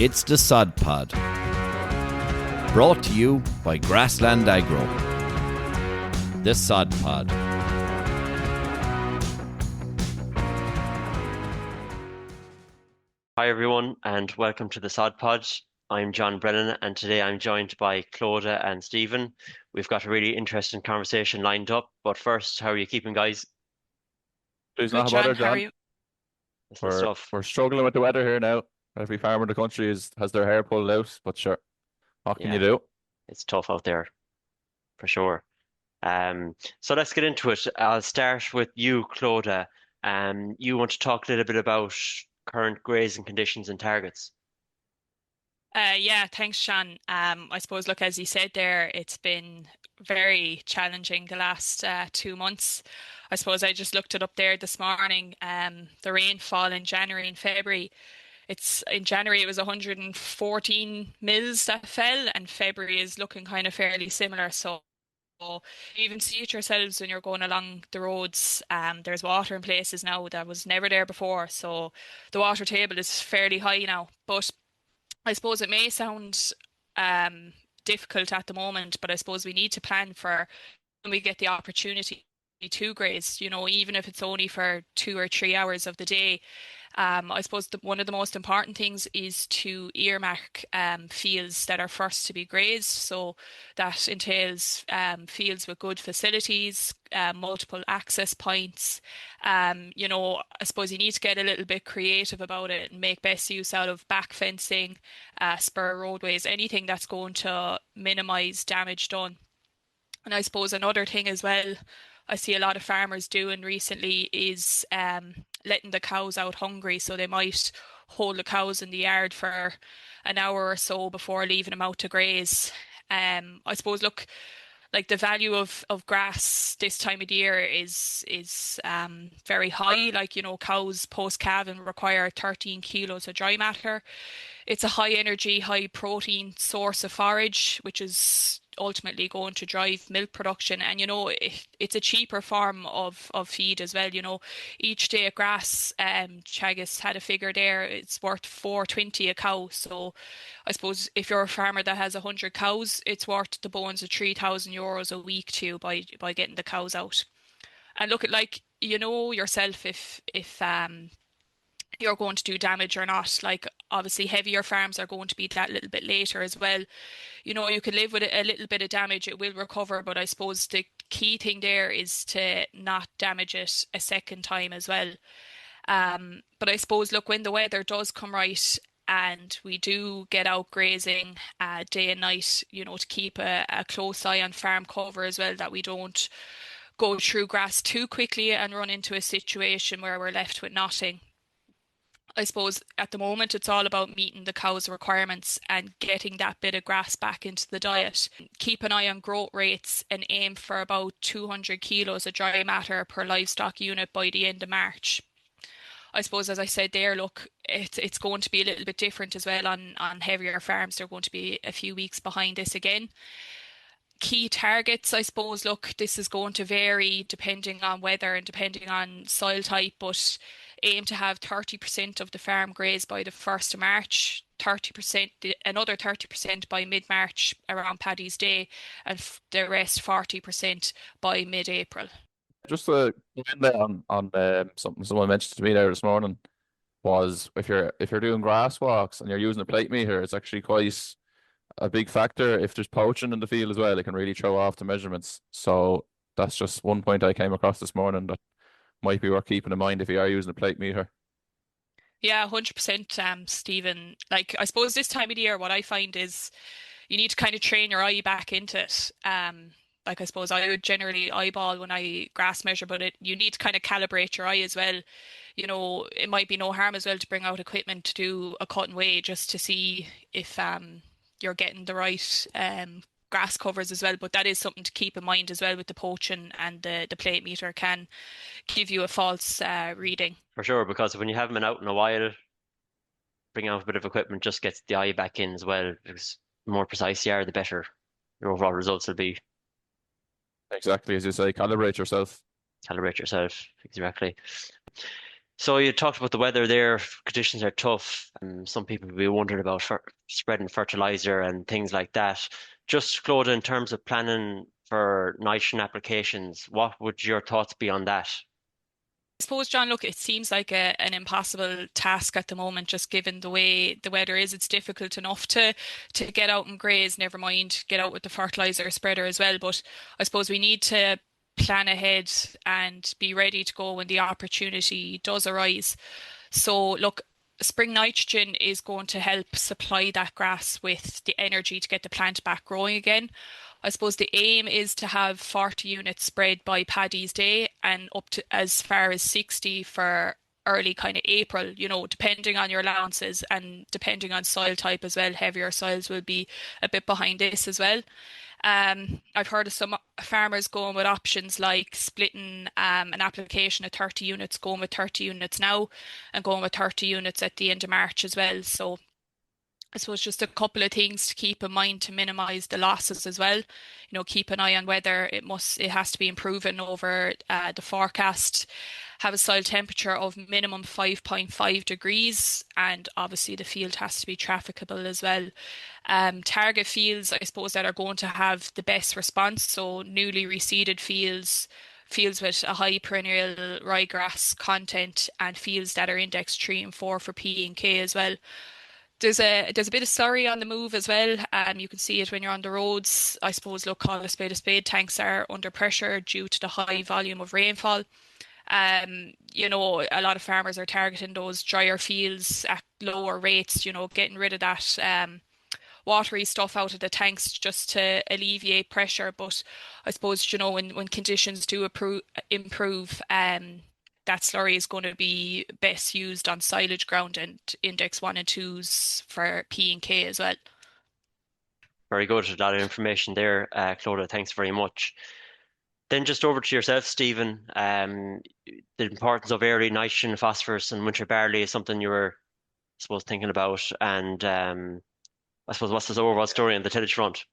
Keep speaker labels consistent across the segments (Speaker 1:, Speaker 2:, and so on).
Speaker 1: It's the Sod Pod, brought to you by Grassland Agro. The Sod Pod.
Speaker 2: Hi everyone and welcome to the Sod Pod. I'm John Brennan and today I'm joined by Clodagh and Stephen. We've got a really interesting conversation lined up, but first, how are you keeping, guys?
Speaker 3: Please
Speaker 4: Good,
Speaker 3: not
Speaker 4: John.
Speaker 3: bother,
Speaker 4: How are
Speaker 3: John.
Speaker 4: you?
Speaker 2: This is stuff.
Speaker 3: We're struggling with the weather here now. Every farmer in the country has their hair pulled out, but sure, what can you do?
Speaker 2: It's tough out there, for sure. So let's get into it. I'll start with you, Clodagh. You want to talk a little bit about current grazing conditions and targets.
Speaker 4: Yeah, thanks, Sean. I suppose, look, as you said there, it's been very challenging the last 2 months. I suppose I just looked it up there this morning. The rainfall in January and February, in January it was 114 mils that fell, and February is looking kind of fairly similar. So you even see it yourselves when you're going along the roads. There's water in places now that was never there before. So the water table is fairly high now. But I suppose it may sound difficult at the moment, but I suppose we need to plan for when we get the opportunity to graze, even if it's only for 2 or 3 hours of the day. I suppose one of the most important things is to earmark fields that are first to be grazed. So that entails fields with good facilities, multiple access points. I suppose you need to get a little bit creative about it and make best use out of back fencing, spur roadways, anything that's going to minimize damage done. And I suppose another thing as well I see a lot of farmers doing recently is letting the cows out hungry. So they might hold the cows in the yard for an hour or so before leaving them out to graze. I suppose, look, like the value of grass this time of the year is very high. Like, cows post-calving require 13 kilos of dry matter. It's a high energy, high protein source of forage, which is ultimately going to drive milk production. And it's a cheaper form of feed as well. Each day of grass, Chagas had a figure there, it's worth 4.20 a cow. So I suppose if you're a farmer that has 100 cows, it's worth the bones of €3,000 a week too by getting the cows out. And look at, like, yourself if you're going to do damage or not. Like, obviously heavier farms are going to be that little bit later as well. You can live with a little bit of damage, it will recover, but I suppose the key thing there is to not damage it a second time as well. But I suppose, look, when the weather does come right and we do get out grazing day and night, to keep a close eye on farm cover as well, that we don't go through grass too quickly and run into a situation where we're left with nothing. I suppose at the moment it's all about meeting the cow's requirements and getting that bit of grass back into the diet. Keep an eye on growth rates and aim for about 200 kilos of dry matter per livestock unit by the end of March. I suppose, as I said there, look, it's going to be a little bit different as well on heavier farms. They're going to be a few weeks behind this again. Key targets, I suppose, look, this is going to vary depending on weather and depending on soil type, but aim to have 30% of the farm grazed by the 1st of March, 30%, another 30% by mid-March around Paddy's Day, and the rest 40% by mid-April.
Speaker 3: Just to go in there on something someone mentioned to me there this morning was if you're doing grass walks and you're using a plate meter, it's actually quite a big factor. If there's poaching in the field as well, it can really throw off the measurements. So that's just one point I came across this morning that might be worth keeping in mind if you are using a plate meter.
Speaker 4: Yeah, 100%, Stephen. Like, I suppose this time of the year, what I find is you need to kind of train your eye back into it. Like, I suppose I would generally eyeball when I grass measure, but you need to kind of calibrate your eye as well. It might be no harm as well to bring out equipment to do a cut and weigh just to see if you're getting the right grass covers as well. But that is something to keep in mind as well with the poaching, and the plate meter can give you a false reading.
Speaker 2: For sure, because when you haven't been out in a while, bringing out a bit of equipment just gets the eye back in as well, because the more precise you are, the better your overall results will be.
Speaker 3: Exactly, as you say, calibrate yourself.
Speaker 2: Calibrate yourself, exactly. So you talked about the weather there. Conditions are tough, and some people will be wondering about spreading fertilizer and things like that. Just, Claude, in terms of planning for nitrogen applications, what would your thoughts be on that?
Speaker 4: I suppose, John, look, it seems like an impossible task at the moment, just given the way the weather is. It's difficult enough to get out and graze, never mind get out with the fertilizer spreader as well. But I suppose we need to plan ahead and be ready to go when the opportunity does arise. So, look, spring nitrogen is going to help supply that grass with the energy to get the plant back growing again. I suppose the aim is to have 40 units spread by Paddy's Day and up to as far as 60 for early kind of April, depending on your allowances and depending on soil type as well. Heavier soils will be a bit behind this as well. I've heard of some farmers going with options like splitting an application of 30 units, going with 30 units now and going with 30 units at the end of March as well. So I suppose just a couple of things to keep in mind to minimize the losses as well. Keep an eye on weather. It has to be improving over the forecast. Have a soil temperature of minimum 5.5 degrees, and obviously the field has to be trafficable as well. Target fields, I suppose, that are going to have the best response. So newly reseeded fields with a high perennial ryegrass content, and fields that are index 3 and 4 for P and K as well. There's a bit of slurry on the move as well. You can see it when you're on the roads. I suppose, look, call a spade a spade. Tanks are under pressure due to the high volume of rainfall. A lot of farmers are targeting those drier fields at lower rates, getting rid of that watery stuff out of the tanks just to alleviate pressure. But I suppose, when conditions do improve, that slurry is going to be best used on silage ground and index 1 and 2s for P and K as well.
Speaker 2: Very good. A lot of information there, Clodagh. Thanks very much. Then just over to yourself, Stephen. The importance of early nitrogen, phosphorus, and winter barley is something you were, I suppose, thinking about. And I suppose, what's the overall story on the tillage front?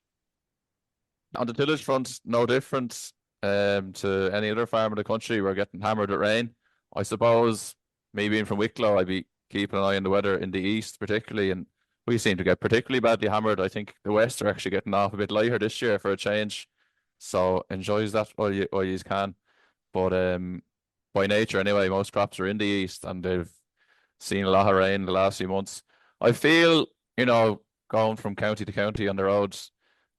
Speaker 3: On the tillage front, no different to any other farm in the country. We're getting hammered with rain. I suppose, me being from Wicklow, I'd be keeping an eye on the weather in the east particularly, and we seem to get particularly badly hammered. I think the west are actually getting off a bit lighter this year for a change, so enjoys that while you can. But by nature anyway, most crops are in the east, and they've seen a lot of rain the last few months. I feel, going from county to county on the roads,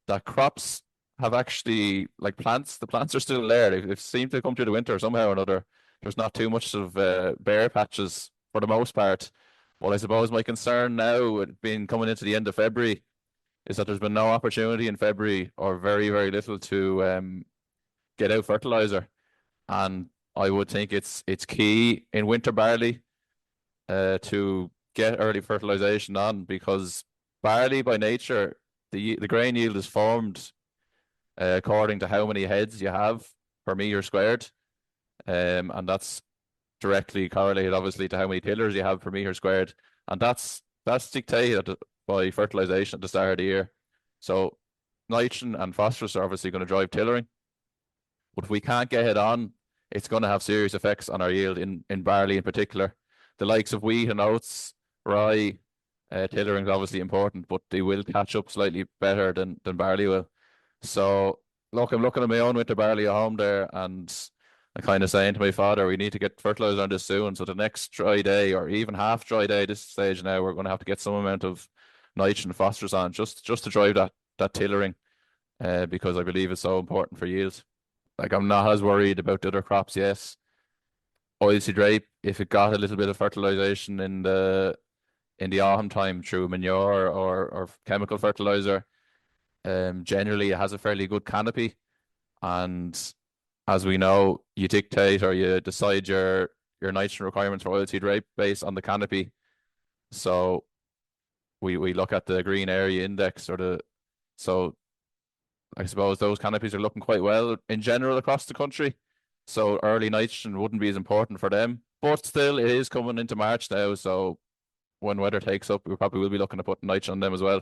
Speaker 3: that crops have actually, like the plants are still there. They've seemed to come through the winter somehow or another. There's not too much of bare patches for the most part. Well, I suppose my concern now, with being coming into the end of February, is that there's been no opportunity in February, or very, very little, to get out fertilizer. And I would think it's key in winter barley to get early fertilization on, because barley by nature, the grain yield is formed according to how many heads you have per meter squared. And that's directly correlated, obviously, to how many tillers you have per meter squared. And that's dictated by fertilization at the start of the year. So nitrogen and phosphorus are obviously going to drive tillering. But if we can't get it on, it's going to have serious effects on our yield in barley in particular. The likes of wheat and oats, rye, tillering is obviously important, but they will catch up slightly better than barley will. So, look, I'm looking at my own winter barley at home there, and I'm kind of saying to my father, we need to get fertilizer on this soon. So the next dry day, or even half dry day, this stage now, we're going to have to get some amount of nitrogen and phosphorus on, just to drive that tillering, because I believe it's so important for yield. Like, I'm not as worried about the other crops, yes. Oilseed rape, if it got a little bit of fertilization in the autumn time through manure or chemical fertilizer, generally it has a fairly good canopy. And as we know, you dictate or you decide your nitrogen requirements for oilseed rape based on the canopy. So we look at the green area index, so I suppose those canopies are looking quite well in general across the country. So early nitrogen wouldn't be as important for them. But still, it is coming into March now, so when weather takes up, we probably will be looking to put nitrogen on them as well,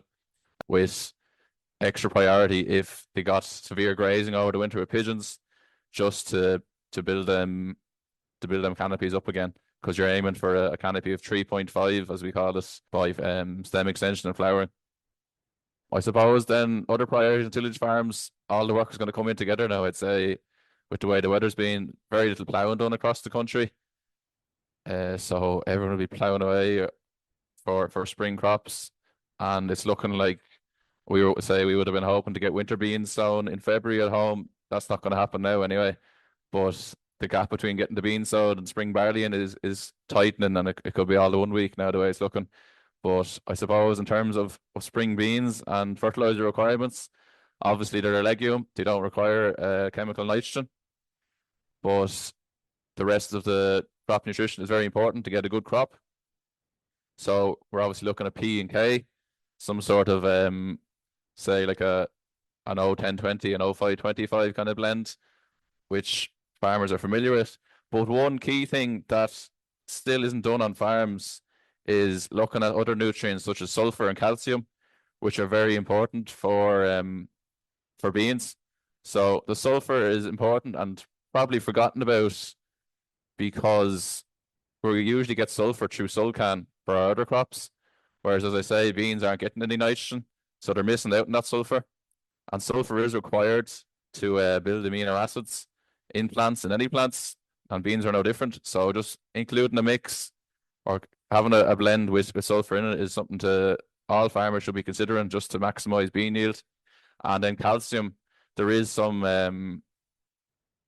Speaker 3: with extra priority if they got severe grazing over the winter with pigeons, just to build them canopies up again. because you're aiming for a canopy of 3.5, as we call it, by stem extension and flowering. I suppose then other priorities in tillage farms, all the work is going to come in together now. I'd say with the way the weather's been, very little ploughing done across the country. So everyone will be ploughing away for spring crops, and it's looking like we would have been hoping to get winter beans sown in February at home. That's not going to happen now anyway. But the gap between getting the beans sowed and spring barley in is tightening, and it could be all the 1 week now the way it's looking. But I suppose in terms of spring beans and fertilizer requirements, obviously they're a legume. They don't require chemical nitrogen. But the rest of the crop nutrition is very important to get a good crop. So we're obviously looking at P and K, some sort of say like an 0-10-20, an 0-5-25 kind of blend, which farmers are familiar with. But one key thing that still isn't done on farms is looking at other nutrients such as sulfur and calcium, which are very important for beans. So the sulfur is important and probably forgotten about, because we usually get sulfur through sulcan for our other crops, whereas, as I say, beans aren't getting any nitrogen, so they're missing out on that sulfur. And sulfur is required to build amino acids in plants, in any plants, and beans are no different. So just including a mix or having a blend with sulfur in it is something all farmers should be considering, just to maximize bean yield. And then calcium, there is some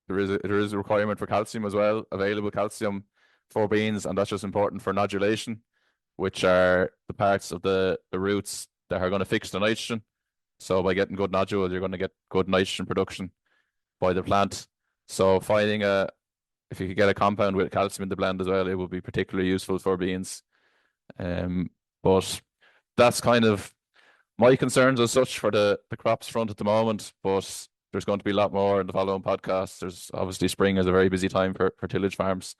Speaker 3: there is a requirement for calcium as well, available calcium for beans, and that's just important for nodulation, which are the parts of the roots that are going to fix the nitrogen. So by getting good nodules, you're going to get good nitrogen production by the plant. So finding if you could get a compound with calcium in the blend as well, it would be particularly useful for beans. But that's kind of my concerns as such for the crops front at the moment. But there's going to be a lot more in the following podcasts. There's obviously spring is a very busy time for tillage farms,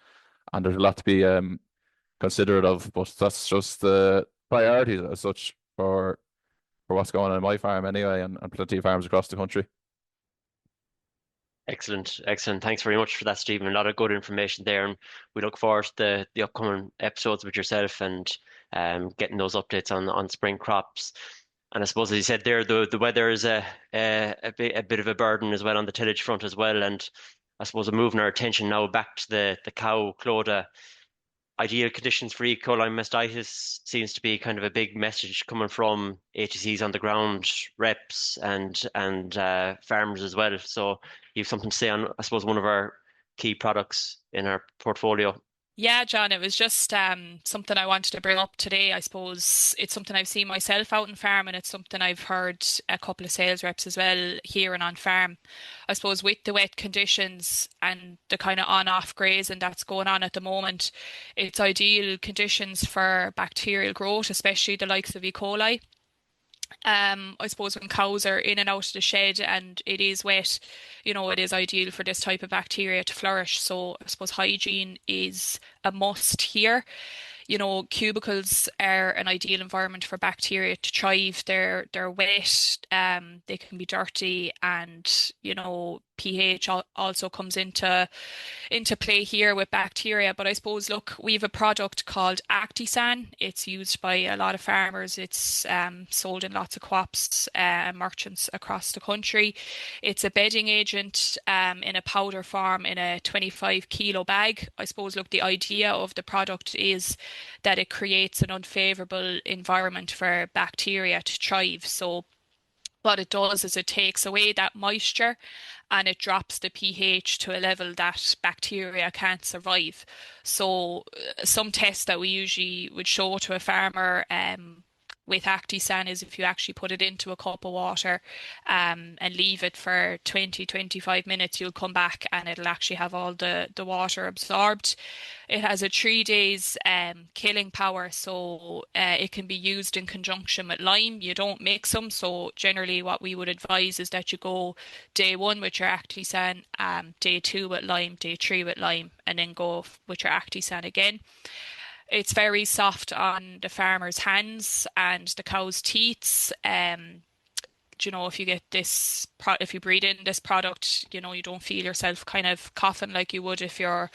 Speaker 3: and there's a lot to be considerate of. But that's just the priorities as such for what's going on in my farm anyway, and plenty of farms across the country.
Speaker 2: Excellent, excellent. Thanks very much for that, Stephen. A lot of good information there, and we look forward to the upcoming episodes with yourself and getting those updates on spring crops. And I suppose, as you said there, the weather is a bit of a burden as well on the tillage front as well. And I suppose we're moving our attention now back to the cow, Clodagh. Ideal conditions for E. coli mastitis seems to be kind of a big message coming from HTCs on the ground, reps and farmers as well. So you have something to say on, I suppose, one of our key products in our portfolio.
Speaker 4: Yeah, John, it was just something I wanted to bring up today. I suppose it's something I've seen myself out in farm, and it's something I've heard a couple of sales reps as well here and on farm. I suppose with the wet conditions and the kind of on-off grazing that's going on at the moment, it's ideal conditions for bacterial growth, especially the likes of E. coli. I suppose when cows are in and out of the shed and it is wet, it is ideal for this type of bacteria to flourish. So I suppose hygiene is a must here. Cubicles are an ideal environment for bacteria to thrive. They're wet, they can be dirty, and pH also comes into play here with bacteria. But I suppose, look, we have a product called Actisan. It's used by a lot of farmers. It's sold in lots of co-ops and merchants across the country. It's a bedding agent in a powder form in a 25 kilo bag. I suppose, look, the idea of the product is that it creates an unfavorable environment for bacteria to thrive. So what it does is it takes away that moisture and it drops the pH to a level that bacteria can't survive. So some tests that we usually would show to a farmer with Actisan is if you actually put it into a cup of water and leave it for 20-25 minutes, you'll come back and it'll actually have all the water absorbed. It has a 3 days killing power, so it can be used in conjunction with lime. You don't mix them, so generally what we would advise is that you go day 1 with your Actisan, day 2 with lime, day 3 with lime, and then go with your Actisan again. It's very soft on the farmer's hands and the cow's teats. If you get this, if you breathe in this product, you don't feel yourself kind of coughing like you would if you're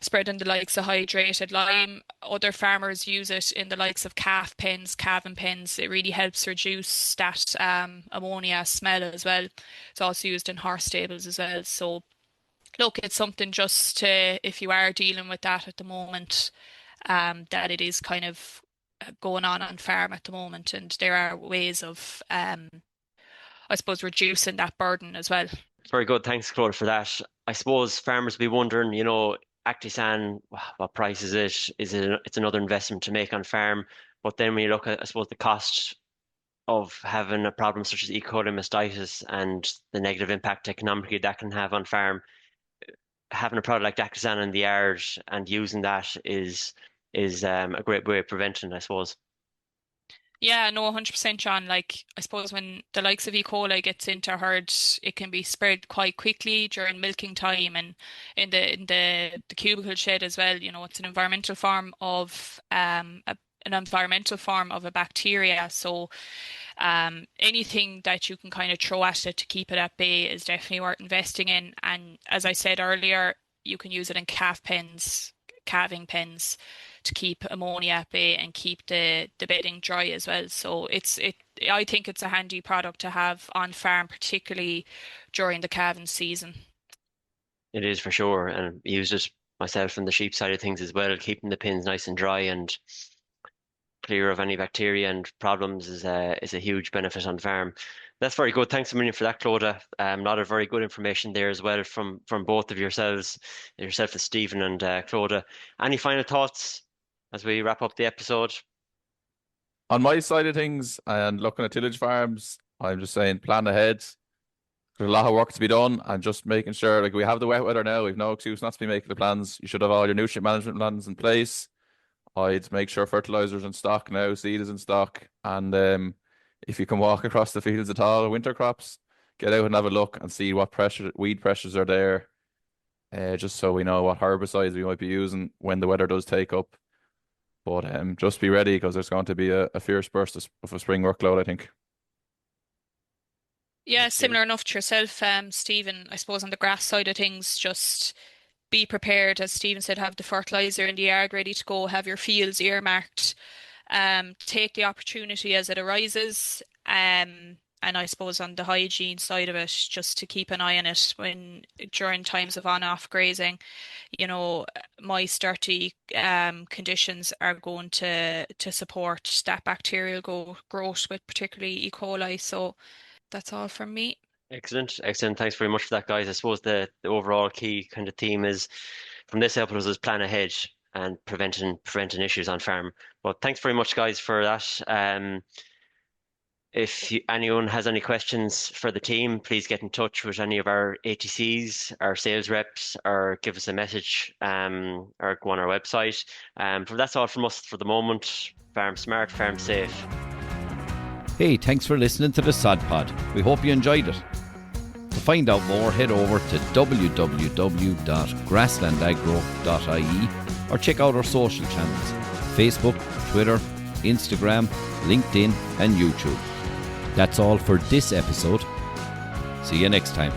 Speaker 4: spread in the likes of hydrated lime. Other farmers use it in the likes of calving pens. It really helps reduce that ammonia smell as well. It's also used in horse stables as well. So look, it's something just to, if you are dealing with that at the moment, that it is kind of going on farm at the moment, and there are ways of, I suppose, reducing that burden as well.
Speaker 2: Very good. Thanks, Claude, for that. I suppose farmers will be wondering, Actisan, what price is it? It's another investment to make on farm. But then when you look at, I suppose, the cost of having a problem such as E. coli mastitis and the negative impact economically that can have on farm, having a product like Dactazan in the yard and using that is a great way of preventing, I suppose.
Speaker 4: Yeah, no, 100%, John. Like, I suppose when the likes of E. coli gets into a herd, it can be spread quite quickly during milking time and in the cubicle shed as well. It's an environmental form of a bacteria. So anything that you can kind of throw at it to keep it at bay is definitely worth investing in. And as I said earlier, you can use it in calving pens to keep ammonia at bay and keep the bedding dry as well. So I think it's a handy product to have on farm, particularly during the calving season.
Speaker 2: It is for sure, and I used it myself on the sheep side of things as well, keeping the pins nice and dry and clear of any bacteria and problems is a huge benefit on farm. That's very good. Thanks a million for that, Clodagh. A lot of very good information there as well from both of yourself as Stephen and Clodagh. Any final thoughts as we wrap up the episode?
Speaker 3: On my side of things, and looking at tillage farms, I'm just saying plan ahead. There's a lot of work to be done, and just making sure, like, we have the wet weather now, we've no excuse not to be making the plans. You should have all your nutrient management plans in place. I'd make sure fertilizer's in stock now, seed is in stock, and if you can walk across the fields at all, winter crops, get out and have a look and see what weed pressures are there, just so we know what herbicides we might be using when the weather does take up. But just be ready, because there's going to be a fierce burst of a spring workload, I think.
Speaker 4: Yeah, similar enough to yourself, Stephen. I suppose on the grass side of things, just be prepared, as Stephen said, have the fertilizer in the yard ready to go, have your fields earmarked, take the opportunity as it arises. And I suppose on the hygiene side of it, just to keep an eye on it during times of on-off grazing, moist, dirty conditions are going to support that bacterial growth with particularly E. coli. So that's all from me.
Speaker 2: Excellent. Thanks very much for that, guys. I suppose the overall key kind of theme is from this episode is plan ahead and preventing issues on farm. But thanks very much, guys, for that. If anyone has any questions for the team, please get in touch with any of our ATCs, our sales reps, or give us a message, or go on our website. But that's all from us for the moment. Farm smart, farm safe.
Speaker 1: Hey, thanks for listening to the Sod Pod. We hope you enjoyed it. To find out more, head over to www.grasslandagro.ie or check out our social channels: Facebook, Twitter, Instagram, LinkedIn and YouTube. That's all for this episode. See you next time.